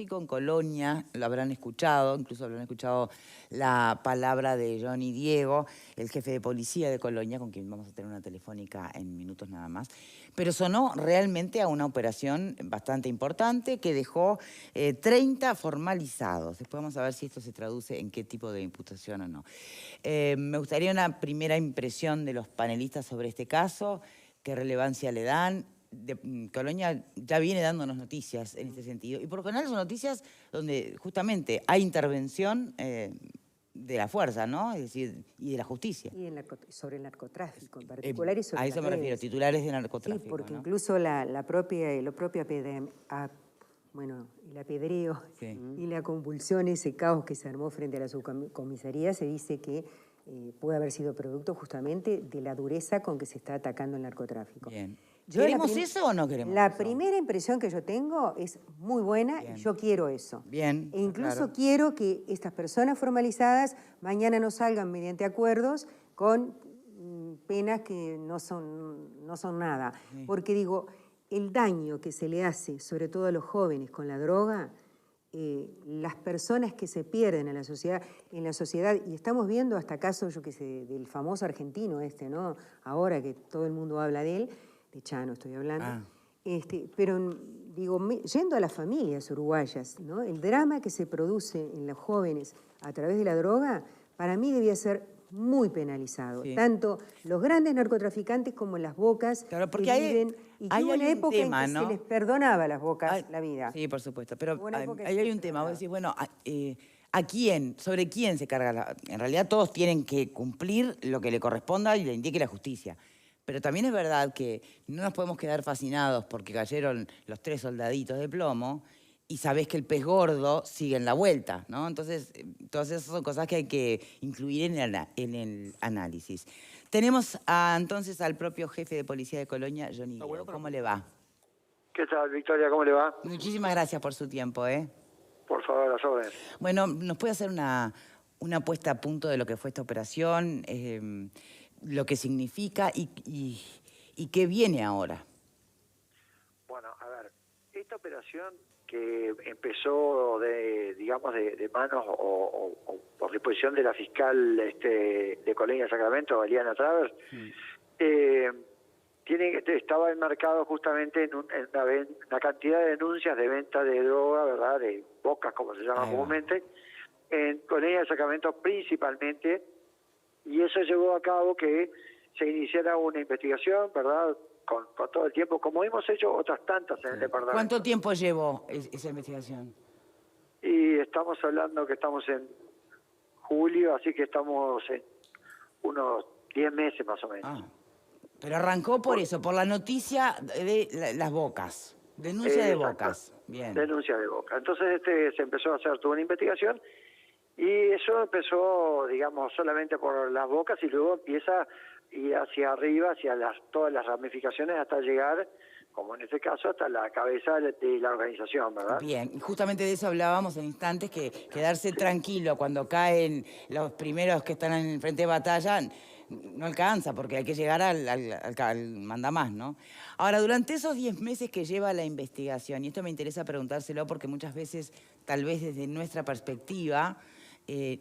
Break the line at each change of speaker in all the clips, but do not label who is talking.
narcotráfico en Colonia, lo habrán escuchado, incluso habrán escuchado la palabra de Johnny Diego, el jefe de policía de Colonia, con quien vamos a tener una telefónica en minutos nada más. Pero sonó realmente a una operación bastante importante que dejó 30 formalizados. Después vamos a ver si esto se traduce en qué tipo de imputación o no. Me gustaría una primera impresión de los panelistas sobre este caso, qué relevancia le dan. Colonia ya viene dándonos noticias en este sentido. Y por lo general son noticias donde justamente hay intervención de la fuerza, ¿no? Es decir, y de la justicia.
Y sobre el narcotráfico en particular y sobre
a eso
las
me refiero,
redes.
titulares de narcotráfico.
Sí, porque
¿no?
incluso el propio bueno, el apedreo y la convulsión, ese caos que se armó frente a la subcomisaría, se dice que puede haber sido producto justamente de la dureza con que se está atacando el narcotráfico.
Bien.
Yo
¿Queremos eso o no queremos
La
eso?
primera impresión que yo tengo es muy buena y yo quiero eso.
Bien,
E incluso
claro.
quiero que estas personas formalizadas mañana no salgan mediante acuerdos con penas que no son nada.
Sí.
Porque digo, el daño que se le hace, sobre todo a los jóvenes con la droga, las personas que se pierden en la sociedad, y estamos viendo hasta casos, yo qué sé, del famoso argentino ¿no? Ahora que todo el mundo habla de él, de Chano estoy hablando, pero digo, yendo a las familias uruguayas, ¿no? El drama que se produce en los jóvenes a través de la droga, para mí debía ser muy penalizado, tanto los grandes narcotraficantes como las bocas,
claro, porque
que viven, y que hubo una época en que se les perdonaba a las bocas la vida.
Sí, por supuesto, pero ahí hay un tema, vos decís, bueno, ¿a quién? ¿Sobre quién se carga En realidad todos tienen que cumplir lo que le corresponda y le indique la justicia. Pero también es verdad que no nos podemos quedar fascinados porque cayeron los 3 soldaditos de plomo y sabés que el pez gordo sigue en la vuelta, ¿no? Entonces, todas esas son cosas que hay que incluir en el análisis. Tenemos entonces al propio jefe de policía de Colonia, Johnny Diego. ¿Cómo le va?
¿Qué tal, Victoria? ¿Cómo le va?
Muchísimas gracias por su tiempo,
Por favor, a las órdenes.
Bueno, ¿nos puede hacer una puesta a punto de lo que fue esta operación, lo que significa y qué viene ahora?
Bueno, a ver, esta operación que empezó de manos o por disposición de la fiscal de Colonia Sacramento, Eliana Travers, estaba enmarcado justamente en una cantidad de denuncias de venta de droga, ¿verdad? De bocas, como se llama comúnmente, en Colonia Sacramento principalmente, y eso llevó a cabo que se iniciara una investigación, ¿verdad?, con todo el tiempo, como hemos hecho otras tantas en el departamento.
¿Cuánto tiempo llevó esa investigación?
Y estamos hablando que estamos en julio, así que estamos en unos 10 meses más o menos.
Pero arrancó por eso, por la noticia de las bocas, denuncia de bocas. Bien.
Denuncia de bocas. Entonces se empezó a hacer toda una investigación y eso empezó, digamos, solamente por las bocas y luego empieza a ir hacia arriba, hacia todas las ramificaciones hasta llegar, como en este caso, hasta la cabeza de la organización, ¿verdad?
Bien, y justamente de eso hablábamos en instantes, que quedarse tranquilo cuando caen los primeros que están en el frente de batalla no alcanza, porque hay que llegar al mandamás, ¿no? Ahora, durante esos 10 meses que lleva la investigación, y esto me interesa preguntárselo porque muchas veces, tal vez desde nuestra perspectiva,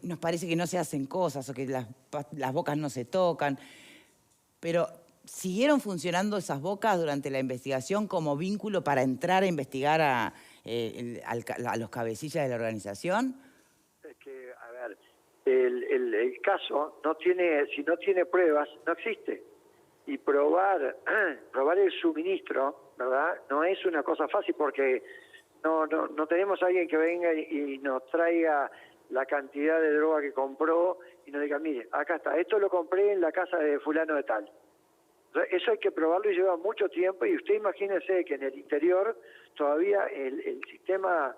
nos parece que no se hacen cosas o que las bocas no se tocan, pero ¿siguieron funcionando esas bocas durante la investigación como vínculo para entrar a investigar a los cabecillas de la organización?
Es que, a ver, el caso si no tiene pruebas, no existe. Y probar el suministro, ¿verdad?, no es una cosa fácil porque no tenemos a alguien que venga y nos traiga la cantidad de droga que compró y nos diga, mire, acá está, esto lo compré en la casa de fulano de tal. Eso hay que probarlo y lleva mucho tiempo, y usted imagínese que en el interior todavía el sistema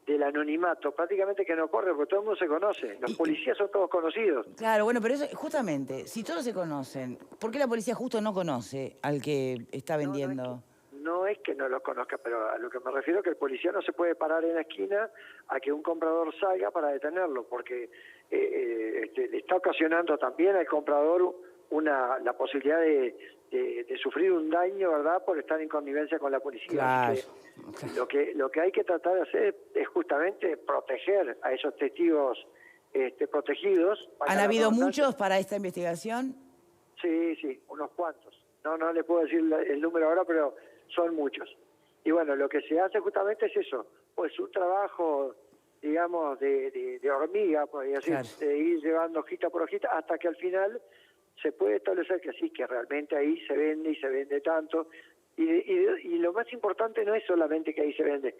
del anonimato prácticamente que no corre, porque todo el mundo se conoce, los policías son todos conocidos.
Claro, bueno, pero eso, justamente, si todos se conocen, ¿por qué la policía justo no conoce al que está vendiendo?
No es que no lo conozca, pero a lo que me refiero es que el policía no se puede parar en la esquina a que un comprador salga para detenerlo, porque le está ocasionando también al comprador la posibilidad de de sufrir un daño, ¿verdad?, por estar en connivencia con la policía.
Claro.
Así que lo que hay que tratar de hacer es justamente proteger a esos testigos protegidos.
¿Han habido muchos para esta investigación?
Sí, unos cuantos. No le puedo decir el número ahora, pero son muchos. Y bueno, lo que se hace justamente es eso, pues un trabajo, digamos, de hormiga, podría decir,
Claro.
de ir llevando hojita por hojita, hasta que al final se puede establecer que sí, que realmente ahí se vende y se vende tanto. Y lo más importante no es solamente que ahí se vende,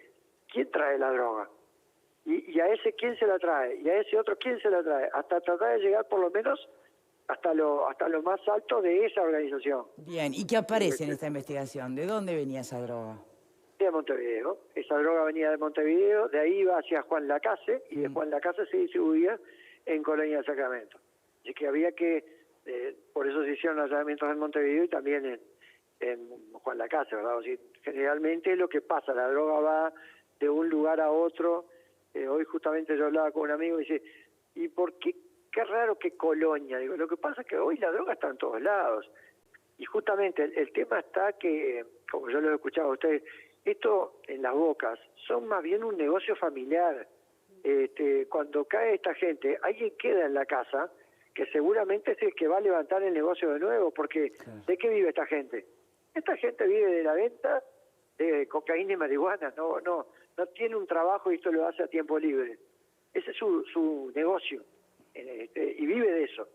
¿quién trae la droga? Y a ese quién se la trae, y a ese otro quién se la trae, hasta tratar de llegar por lo menos hasta lo más alto de esa organización.
Bien, ¿y qué aparece en esta investigación? ¿De dónde venía esa droga?
De Montevideo. Esa droga venía de Montevideo, de ahí iba hacia Juan Lacase, y de Juan Lacase se distribuía en Colonia del Sacramento. Así que había que, por eso se hicieron allanamientos en Montevideo y también en Juan Lacase, ¿verdad? O sea, generalmente lo que pasa, la droga va de un lugar a otro. Hoy justamente yo hablaba con un amigo y dice, ¿y por qué? Qué raro que Colonia. Digo, lo que pasa es que hoy la droga está en todos lados. Y justamente el tema está que, como yo lo he escuchado a ustedes, esto en las bocas son más bien un negocio familiar. Cuando cae esta gente, alguien queda en la casa que seguramente es el que va a levantar el negocio de nuevo, porque
Claro.
¿de qué vive esta gente? Esta gente vive de la venta de cocaína y marihuana, no tiene un trabajo y esto lo hace a tiempo libre. Ese es su negocio, y vive de eso.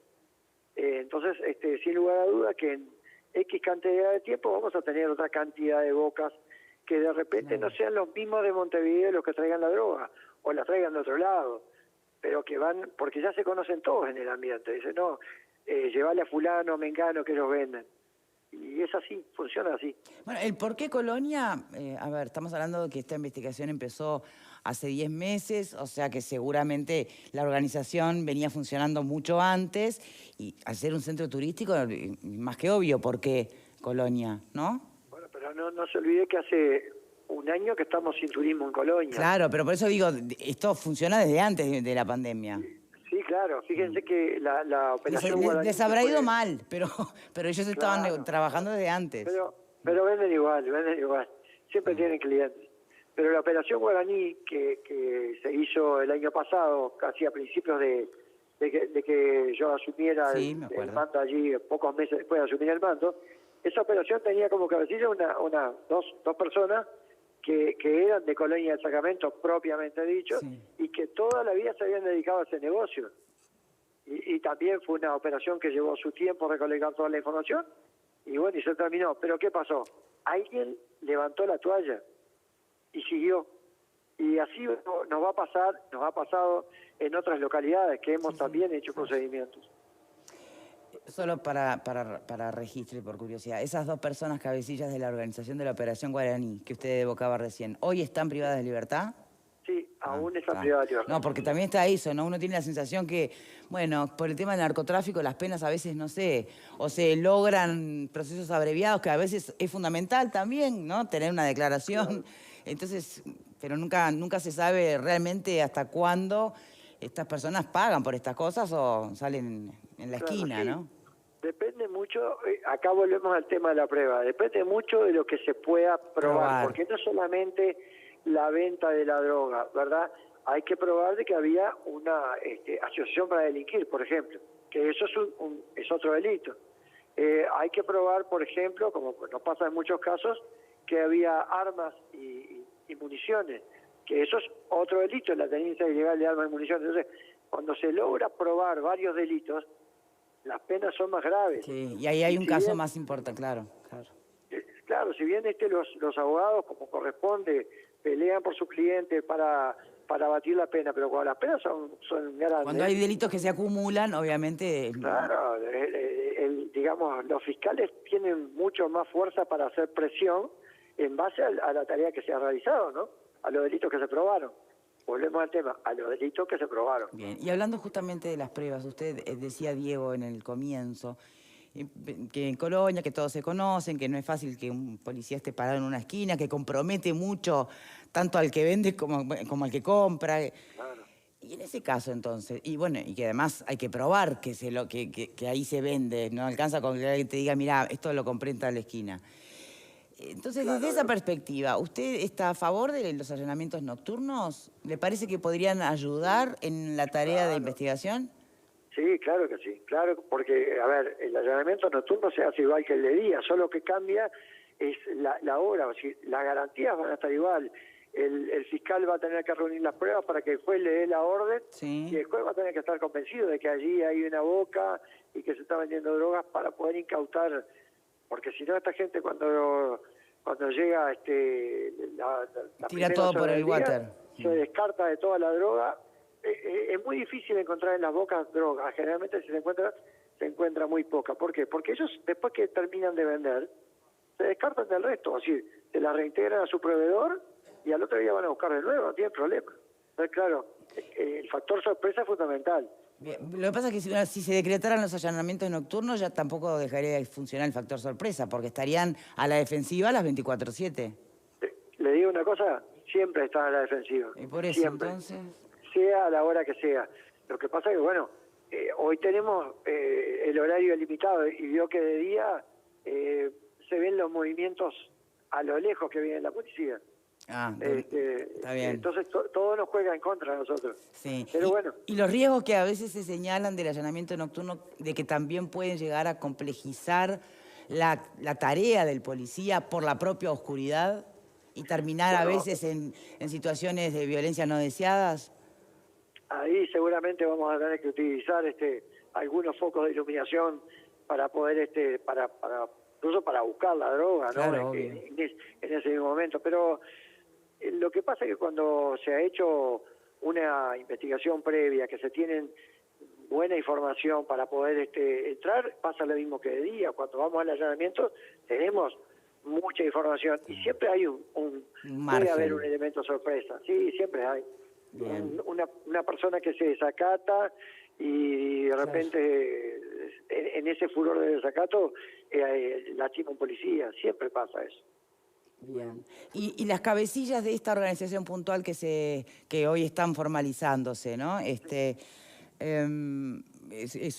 Entonces, sin lugar a duda que en X cantidad de tiempo vamos a tener otra cantidad de bocas que de repente no sean los mismos de Montevideo los que traigan la droga, o la traigan de otro lado, pero que van, porque ya se conocen todos en el ambiente. Dicen, no, llevale a fulano, mengano, que ellos venden. Y es así, funciona así.
Bueno, el por qué Colonia, a ver, estamos hablando de que esta investigación empezó hace 10 meses, o sea que seguramente la organización venía funcionando mucho antes, y al ser un centro turístico, más que obvio, ¿por qué Colonia, no?
Bueno, pero no se olvide que hace un año que estamos sin turismo en Colonia.
Claro, pero por eso digo, esto funciona desde antes de la pandemia.
Sí, claro. Fíjense que la operación Guaraní
Les habrá ido
fue-
mal, pero ellos estaban
Claro.
trabajando desde antes.
Pero venden igual. Siempre tienen clientes. Pero la operación Guaraní que se hizo el año pasado, casi a principios de que yo asumiera
Sí,
el
me acuerdo.
mando allí, pocos meses después de asumir el mando, esa operación tenía como cabecilla dos personas que eran de Colonia del Sacramento, propiamente dicho,
Sí.
y que toda la vida se habían dedicado a ese negocio. Y también fue una operación que llevó su tiempo recolectar toda la información, y bueno, y se terminó. Pero ¿qué pasó? Alguien levantó la toalla y siguió. Y así nos va a pasado en otras localidades que hemos también hecho procedimientos.
Solo para registro y por curiosidad, esas dos personas cabecillas de la organización de la Operación Guaraní, que usted evocaba recién, ¿hoy están privadas de libertad?
Sí, aún está
Ah.
privada de libertad.
No, porque también está eso, ¿no? Uno tiene la sensación que, bueno, por el tema del narcotráfico, las penas a veces, no sé, o se logran procesos abreviados, que a veces es fundamental también, ¿no? Tener una declaración.
Claro.
Entonces, pero nunca se sabe realmente hasta cuándo estas personas pagan por estas cosas o salen en la
Claro,
esquina,
sí.
¿no?
Depende mucho, acá volvemos al tema de la prueba, depende mucho de lo que se pueda probar, porque no solamente la venta de la droga, ¿verdad? Hay que probar de que había una asociación para delinquir, por ejemplo, que eso es otro delito. Hay que probar, por ejemplo, como nos pasa en muchos casos, que había armas y municiones, que eso es otro delito, la tenencia ilegal de armas y municiones. Entonces, cuando se logra probar varios delitos, las penas son más graves.
Sí, y ahí hay
Y
un
si
caso
bien-
más importante, claro.
Claro, si bien los abogados, como corresponde, pelean por sus clientes para batir la pena, pero cuando las penas son grandes...
Cuando hay delitos que se acumulan, obviamente...
Claro, digamos, los fiscales tienen mucho más fuerza para hacer presión en base a la tarea que se ha realizado, ¿no? A los delitos que se probaron. Volvemos al tema, a los delitos que se probaron.
Bien, y hablando justamente de las pruebas, usted decía, Diego, en el comienzo, que en Colonia, que todos se conocen, que no es fácil que un policía esté parado en una esquina, que compromete mucho tanto al que vende como al que compra.
Claro.
Y en ese caso, entonces, y bueno, y que además hay que probar que ahí se vende, no alcanza con que alguien te diga, mira, esto lo compré en tal esquina. Entonces, desde esa perspectiva, ¿usted está a favor de los allanamientos nocturnos? ¿Le parece que podrían ayudar en la tarea de investigación?
Sí, claro que sí, claro, porque, a ver, el allanamiento nocturno se hace igual que el de día, solo que cambia es la hora, o sea, las garantías van a estar igual. El fiscal va a tener que reunir las pruebas para que el juez le dé la orden,
Sí.
y el juez va a tener que estar convencido de que allí hay una boca y que se está vendiendo drogas para poder incautar, porque si no esta gente cuando llega la
Tira
primera
todo
hora
por el
del día,
water.
se descarta de toda la droga. Es muy difícil encontrar en las bocas drogas, generalmente si se encuentra muy poca. ¿Por qué? Porque ellos después que terminan de vender, se descartan del resto, así se la reintegran a su proveedor y al otro día van a buscar de nuevo, no tienen problema. Entonces, claro, el factor sorpresa es fundamental.
Bien, lo que pasa es que si se decretaran los allanamientos nocturnos ya tampoco dejaría de funcionar el factor sorpresa, porque estarían a la defensiva a las 24/7.
Le digo una cosa, siempre están a la defensiva.
Y por eso,
siempre.
entonces...
Sea a la hora que sea. Lo que pasa es que, bueno, hoy tenemos el horario limitado y vio que de día se ven los movimientos a lo lejos que viene la policía.
Está bien.
Entonces todo nos juega en contra de nosotros.
Sí.
Pero bueno.
Y los riesgos que a veces se señalan del allanamiento nocturno, de que también pueden llegar a complejizar la tarea del policía por la propia oscuridad y terminar a veces en situaciones de violencia no deseadas.
Ahí seguramente vamos a tener que utilizar algunos focos de iluminación para poder incluso para buscar la droga,
Claro,
¿no?
obvio.
En ese mismo momento. Pero lo que pasa es que cuando se ha hecho una investigación previa, que se tienen buena información para poder entrar, pasa lo mismo que de día. Cuando vamos al allanamiento tenemos mucha información y siempre hay puede haber un elemento sorpresa. Sí, siempre hay. Una persona que se desacata y de repente en ese furor de desacato lastima un policía. Siempre pasa eso.
Bien. Y las cabecillas de esta organización puntual que hoy están formalizándose, ¿no? Es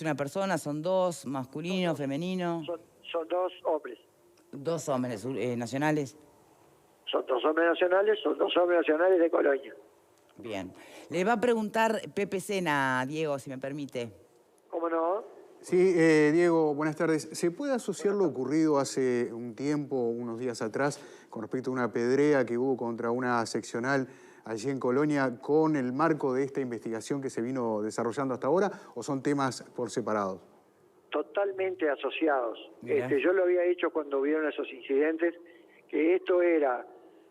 una persona, son dos, masculino, femenino.
Son dos hombres.
Dos hombres nacionales.
Son dos hombres nacionales, de Colonia.
Bien. Le va a preguntar Pepe Sena, Diego, si me permite.
¿Cómo no?
Sí, Diego, buenas tardes. ¿Se puede asociar lo ocurrido hace un tiempo, unos días atrás, con respecto a una pedrea que hubo contra una seccional allí en Colonia, con el marco de esta investigación que se vino desarrollando hasta ahora, o son temas por separado?
Totalmente asociados. Yo lo había dicho cuando vieron esos incidentes, que esto era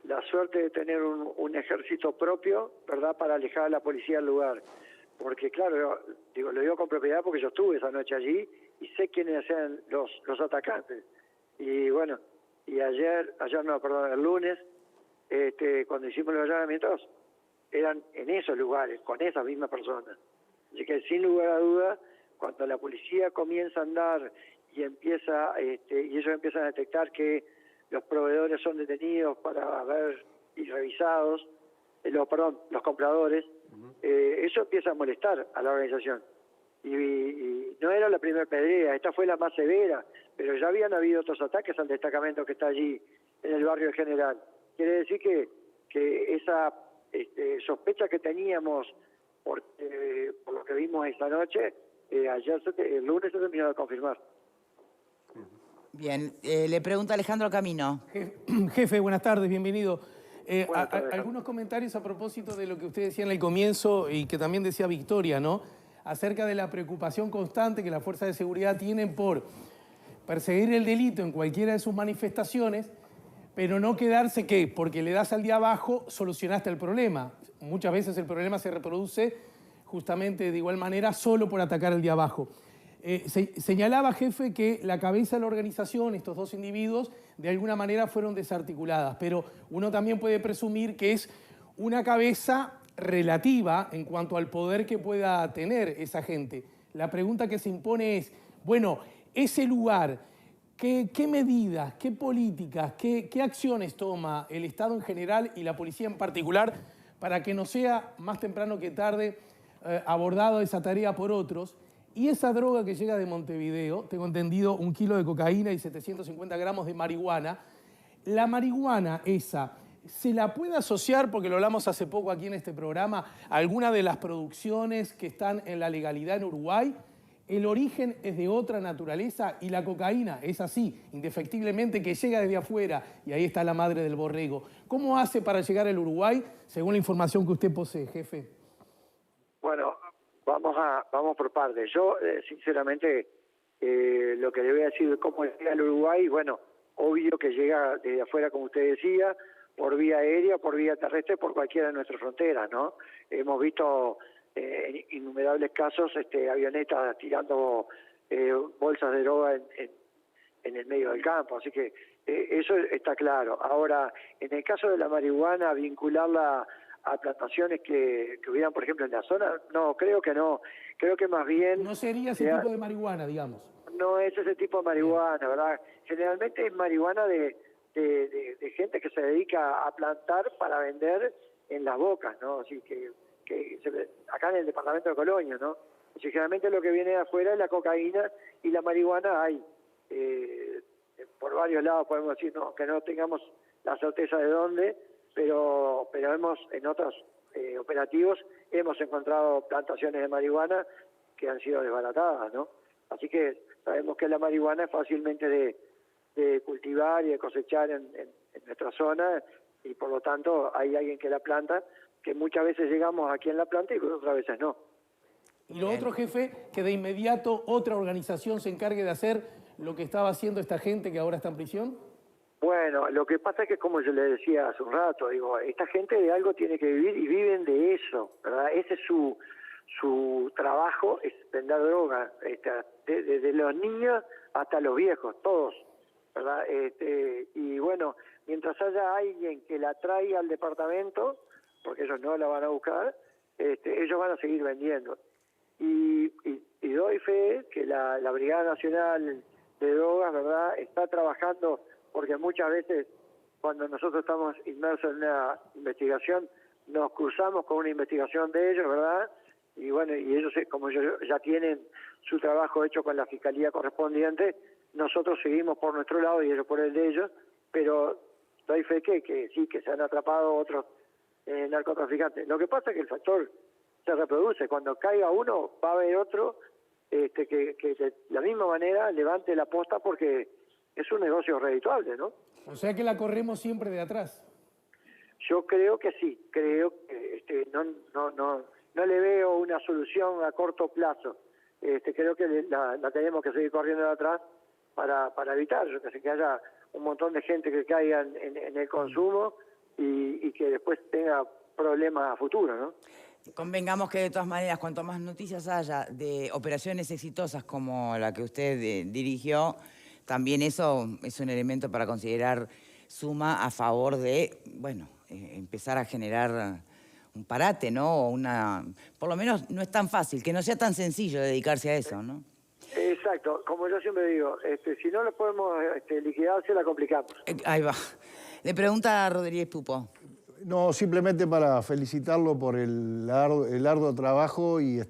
la suerte de tener un ejército propio, ¿verdad?, para alejar a la policía del lugar. Porque, claro, lo digo con propiedad porque yo estuve esa noche allí y sé quiénes eran los atacantes. Y bueno, y el lunes, cuando hicimos los allanamientos, eran en esos lugares, con esas mismas personas. Así que, sin lugar a duda, cuando la policía comienza a andar y y ellos empiezan a detectar que los proveedores son detenidos para ver y revisados, los compradores, eso empieza a molestar a la organización. Y no era la primera pedrea, esta fue la más severa, pero ya habían habido otros ataques al destacamento que está allí, en el barrio General. Quiere decir que esa sospecha que teníamos por lo que vimos esta noche, el lunes se terminó de confirmar.
Bien, le pregunta Alejandro Camino.
Jefe, buenas tardes, bienvenido.
Buenas tardes.
Algunos comentarios a propósito de lo que usted decía en el comienzo y que también decía Victoria, ¿no? Acerca de la preocupación constante que las fuerzas de seguridad tienen por perseguir el delito en cualquiera de sus manifestaciones, pero no quedarse que, porque le das al de abajo, solucionaste el problema. Muchas veces el problema se reproduce justamente de igual manera solo por atacar al de abajo. Señalaba, jefe, que la cabeza de la organización, estos dos individuos, de alguna manera fueron desarticuladas, pero uno también puede presumir que es una cabeza relativa en cuanto al poder que pueda tener esa gente. La pregunta que se impone es, bueno, ese lugar, ¿qué medidas, qué políticas, qué acciones toma el Estado en general y la policía en particular para que no sea más temprano que tarde abordado esa tarea por otros. Y esa droga que llega de Montevideo, tengo entendido 1 kilo de cocaína y 750 gramos de marihuana. La marihuana esa, ¿se la puede asociar, porque lo hablamos hace poco aquí en este programa, a alguna de las producciones que están en la legalidad en Uruguay? ¿El origen es de otra naturaleza y la cocaína es así, indefectiblemente, que llega desde afuera y ahí está la madre del borrego? ¿Cómo hace para llegar al Uruguay, según la información que usted posee, jefe?
Bueno, vamos por partes. Yo, sinceramente, lo que le voy a decir de cómo llega al Uruguay, bueno, obvio que llega desde afuera, como usted decía, por vía aérea, por vía terrestre, por cualquiera de nuestras fronteras, ¿no? Hemos visto innumerables casos, avionetas tirando bolsas de droga en el medio del campo, así que eso está claro. Ahora, en el caso de la marihuana, vincularla a plantaciones que hubieran, por ejemplo, en la zona, no, creo que no. Creo que más bien...
No sería ese tipo de marihuana, digamos.
No es ese tipo de marihuana, ¿verdad? Generalmente es marihuana de gente que se dedica a plantar para vender en las bocas, ¿no? Así que acá en el departamento de Colonia, ¿no? Así, generalmente lo que viene de afuera es la cocaína y la marihuana hay. Por varios lados podemos decir que no tengamos la certeza de dónde, pero hemos en otros operativos hemos encontrado plantaciones de marihuana que han sido desbaratadas, ¿no? Así que sabemos que la marihuana es fácilmente de cultivar y de cosechar en nuestra zona, y por lo tanto hay alguien que la planta, que muchas veces llegamos aquí en la planta y otras veces no.
Y lo otro, jefe, que de inmediato otra organización se encargue de hacer lo que estaba haciendo esta gente que ahora está en prisión.
Bueno, lo que pasa es que, como yo le decía hace un rato, digo, esta gente de algo tiene que vivir y viven de eso, ¿verdad? Ese es su trabajo, es vender droga, desde los niños hasta los viejos, todos, ¿verdad? Y bueno, mientras haya alguien que la traiga al departamento, porque ellos no la van a buscar, ellos van a seguir vendiendo. Y doy fe que la Brigada Nacional de Drogas, ¿verdad?, está trabajando, porque muchas veces cuando nosotros estamos inmersos en una investigación, nos cruzamos con una investigación de ellos, ¿verdad? Y bueno, y ellos, como ellos ya tienen su trabajo hecho con la fiscalía correspondiente, nosotros seguimos por nuestro lado y ellos por el de ellos, pero doy fe que sí, que se han atrapado otros narcotraficantes. Lo que pasa es que el factor se reproduce. Cuando caiga uno, va a haber otro que de la misma manera levante la posta, porque es un negocio redituable, ¿no?
O sea que la corremos siempre de atrás.
Yo creo que sí, creo que no le veo una solución a corto plazo. Creo que la tenemos que seguir corriendo de atrás para evitar que haya un montón de gente que caiga en el consumo y que después tenga problemas a futuro, ¿no?
Convengamos que de todas maneras, cuanto más noticias haya de operaciones exitosas como la que usted dirigió, también eso es un elemento para considerar suma a favor de, bueno, empezar a generar un parate, ¿no? O por lo menos no es tan fácil, que no sea tan sencillo dedicarse a eso, ¿no?
Exacto, como yo siempre digo, si no lo podemos liquidar, se la complicamos.
Ahí va. Le pregunta a Rodríguez Pupo.
No, simplemente para felicitarlo por el arduo trabajo y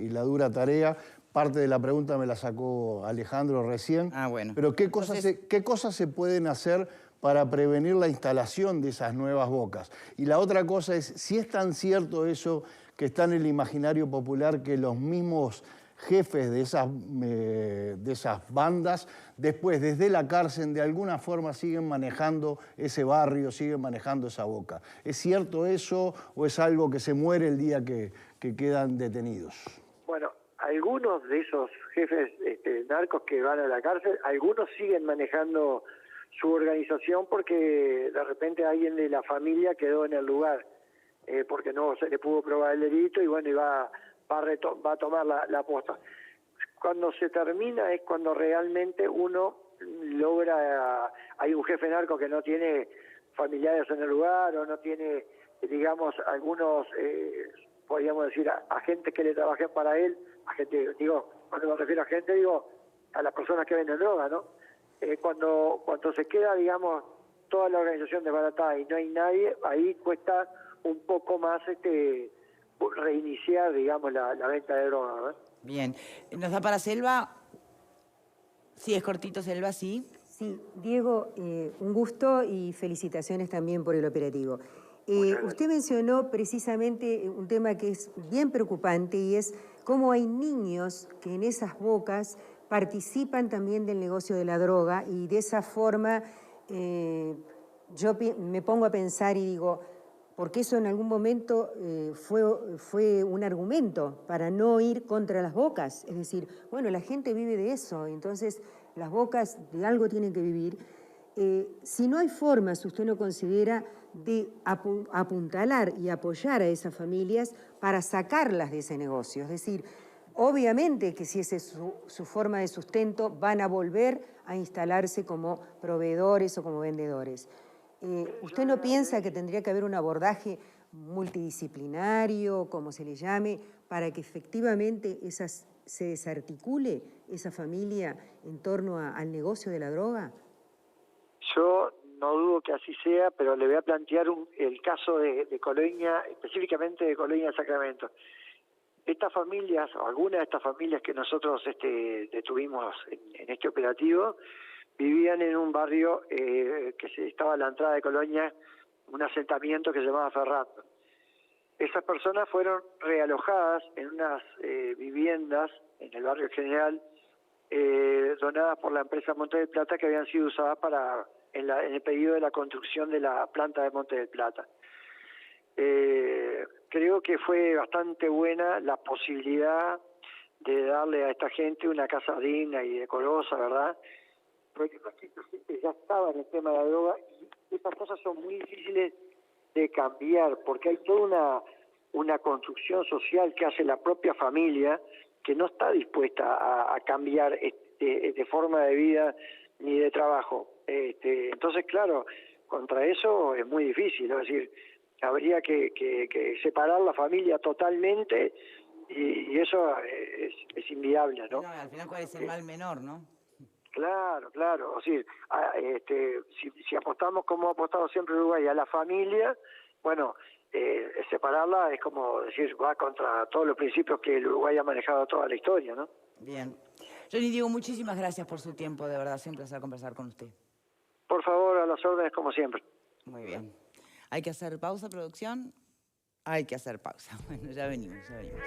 la dura tarea. Parte de la pregunta me la sacó Alejandro recién.
Ah, bueno.
Pero ¿qué cosas se pueden hacer para prevenir la instalación de esas nuevas bocas? Y la otra cosa es, si es tan cierto eso que está en el imaginario popular, que los mismos jefes de esas bandas, después desde la cárcel de alguna forma siguen manejando ese barrio, siguen manejando esa boca. ¿Es cierto eso o es algo que se muere el día que quedan detenidos?
Bueno, algunos de esos jefes narcos que van a la cárcel, algunos siguen manejando su organización porque de repente alguien de la familia quedó en el lugar, porque no se le pudo probar el delito y bueno, y va a tomar la posta. Cuando se termina es cuando realmente uno logra, hay un jefe narco que no tiene familiares en el lugar o no tiene, digamos, algunos, podríamos decir, agentes que le trabajen para él, cuando me refiero a gente, digo, a las personas que venden droga, ¿no? Cuando se queda, digamos, toda la organización desbaratada y no hay nadie, ahí cuesta un poco más reiniciar financiar, digamos, la venta de droga, ¿verdad?
Bien. ¿Nos da para Selva? Sí, es cortito, Selva, sí.
Sí, Diego, un gusto y felicitaciones también por el operativo. Usted mencionó precisamente un tema que es bien preocupante y es cómo hay niños que en esas bocas participan también del negocio de la droga y de esa forma yo me pongo a pensar y digo, porque eso en algún momento fue un argumento para no ir contra las bocas. Es decir, bueno, la gente vive de eso, entonces las bocas de algo tienen que vivir. Si no hay formas, usted no considera, de apuntalar y apoyar a esas familias para sacarlas de ese negocio. Es decir, obviamente que si esa es su forma de sustento, van a volver a instalarse como proveedores o como vendedores. ¿Usted no piensa que tendría que haber un abordaje multidisciplinario, como se le llame, para que efectivamente se desarticule esa familia en torno al negocio de la droga?
Yo no dudo que así sea, pero le voy a plantear el caso de Colonia, específicamente de Colonia de Sacramento. Estas familias, o algunas de estas familias que nosotros detuvimos en este operativo, vivían en un barrio que estaba a la entrada de Colonia, un asentamiento que se llamaba Ferrando. Esas personas fueron realojadas en unas viviendas en el barrio general, donadas por la empresa Monte del Plata, que habían sido usadas en el pedido de la construcción de la planta de Monte del Plata. Creo que fue bastante buena la posibilidad de darle a esta gente una casa digna y decorosa, ¿verdad? Porque esta gente ya estaba en el tema de la droga y estas cosas son muy difíciles de cambiar, porque hay toda una construcción social que hace la propia familia que no está dispuesta a cambiar de forma de vida ni de trabajo. Entonces, claro, contra eso es muy difícil, ¿no? Es decir, habría que separar la familia totalmente y eso es inviable, ¿no?
No, al final, ¿cuál es el mal menor, no?
Claro, claro. O sea, si apostamos como ha apostado siempre Uruguay a la familia, bueno, separarla es como decir, va contra todos los principios que el Uruguay ha manejado toda la historia, ¿no?
Bien. Johnny Diego, muchísimas gracias por su tiempo, de verdad, siempre un placer conversar con usted.
Por favor, a las órdenes como siempre.
Muy bien. ¿Hay que hacer pausa, producción? Hay que hacer pausa. Bueno, ya venimos, ya venimos.